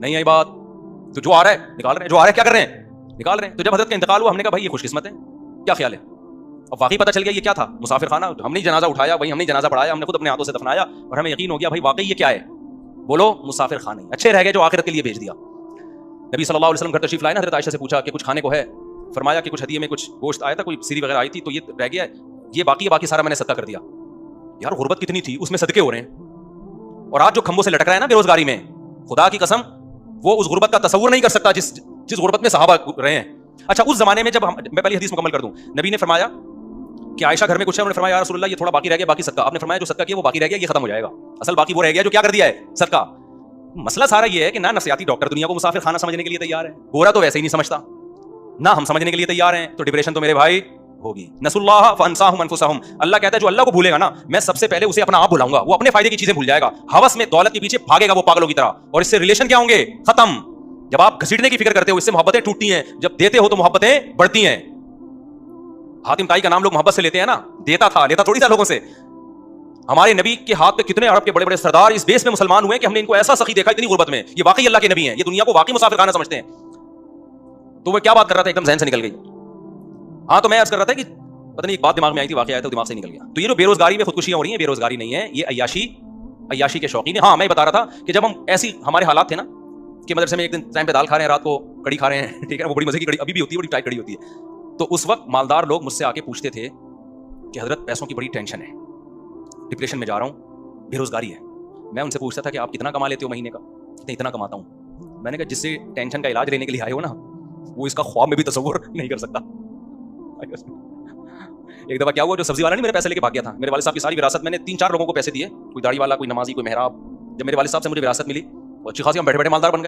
نہیں آئی بات تو جو آ رہا ہے نکال رہے ہیں, جو آ رہا ہے کیا کر رہے ہیں, نکال رہے ہیں. تو جب حضرت کا انتقال ہوا ہم نے کہا بھائی یہ خوش قسمت ہے, کیا خیال ہے؟ اب واقعی پتہ چل گیا یہ کیا تھا, مسافر خانہ. ہم نے جنازہ اٹھایا, وہی ہم نے جنازہ پڑھایا, ہم نے خود اپنے ہاتھوں سے دفنایا, اور ہمیں یقین ہو گیا بھائی واقعی یہ کیا ہے. بولو مسافر خانہ. اچھے رہ گئے جو آخرت کے لیے بھیج دیا. نبی صلی اللہ علیہ وسلم گھر تشریف لائے نا, حضرت عائشہ سے پوچھا کہ کچھ کھانے کو ہے؟ فرمایا کہ کچھ ہدیے میں کچھ گوشت آیا تھا, کوئی سیری وغیرہ آئی تھی, تو یہ رہ گیا ہے, یہ باقی ہے, باقی سارا میں نے صدقہ کر دیا. یار غربت کتنی تھی, اس میں صدقے ہو رہے ہیں. اور آج جو کھمبوں سے لٹک رہا ہے نا بے روزگاری میں, خدا کی قسم وہ اس غربت کا تصور نہیں کر سکتا جس غربت میں صحابہ رہے ہیں. اچھا اس زمانے میں جب میں پہلی حدیث مکمل کر دوں, نبی نے فرمایا کہ عائشہ گھر میں کچھ ہے, انہوں نے فرمایا یا رسول اللہ یہ تھوڑا باقی رہ گیا, باقی صدقہ. آپ نے فرمایا جو صدقہ کیا وہ باقی رہ گیا, یہ ختم ہو جائے گا. اصل باقی وہ رہ گیا جو کیا کر دیا ہے, صدقہ. مسئلہ سارا یہ ہے کہ نہ نفسیاتی ڈاکٹر دنیا کو مسافر خانہ سمجھنے کے لیے تیار ہے, گورا تو ویسے ہی نہیں سمجھتا, نہ ہم سمجھنے کے لیے تیار ہیں, تو ڈپریشن تو میرے بھائی ہوگی. نسوا اللہ فانساہم انفسہم. اللہ کہتا ہے جو اللہ کو بھولے گا نا, میں سب سے پہلے اسے اپنا آپ بھلاؤں گا. وہ اپنے فائدے کی چیزیں بھول جائے گا, ہوس میں دولت کے پیچھے بھاگے گا وہ پاگلوں کی طرح, اور اس سے ریلیشن کیا ہوں گے, ختم. جب آپ گھسیٹنے کی فکر کرتے ہو اس سے محبتیں ٹوٹتی ہیں, جب دیتے ہو تو محبتیں بڑھتی ہیں. حاتم طائی کا نام لوگ محبت سے لیتے ہیں نا, دیتا تھا, لیتا تھوڑی تھا لوگوں سے. ہمارے نبی کے ہاتھ پہ کتنے عرب کے بڑے بڑے سردار اس بیس میں مسلمان ہوئے کہ ہم نے ان کو ایسا سخی دیکھا اتنی غربت میں, یہ واقعی اللہ کے نبی ہیں, یہ دنیا کو واقعی مسافر خانہ سمجھتے ہیں. تو وہ کیا بات کر رہا تھا, ایک دم ذہن سے نکل گئی. ہاں تو میں عرض کر رہا تھا کہ پتہ نہیں ایک بات دماغ میں آئی تھی, واقعہ آیا تھا دماغ سے نکل گیا. تو یہ جو بے روزگاری میں خودکشیاں ہو رہی ہیں, بے روزگاری نہیں ہے, یہ عیاشی کے شوقین ہیں. ہاں میں بتا رہا تھا کہ جب ہم ایسی ہمارے حالات تھے نا کہ مدرسے میں ایک دن ٹائم پہ دال کھا رہے ہیں, رات کو کڑی کھا رہے ہیں, ٹھیک ہے, وہ بڑی مزے کی کڑی ابھی بھی ہوتی ہے, بڑی ٹائٹ کڑی ہوتی ہے. تو اس وقت مالدار لوگ مجھ سے آ کے پوچھتے تھے کہ حضرت پیسوں کی بڑی ٹینشن ہے, ڈپریشن میں جا رہا ہوں, بے روزگاری ہے. میں ان سے پوچھتا تھا کہ آپ کتنا کما لیتے ہو مہینے کا؟ اتنا کماتا ہوں. میں نے کہا جس سے ٹینشن کا علاج لینے کے لیے آئے ہو نا, وہ اس کا خواب میں بھی تصور نہیں کر سکتا. ایک دفعہ کیا ہوا, جو سبزی والا نہیں میرے پیسے لے کے بھاگ گیا تھا, میرے والد صاحب کی ساری وراثت میں نے 3-4 لوگوں کو پیسے دیے, کوئی داڑھی والا, کوئی نمازی, کوئی محراب. جب میرے والد صاحب سے مجھے وراثت ملی, وہ اچھی خاصی ہم بیٹھے بیٹھے مالدار بن گئے.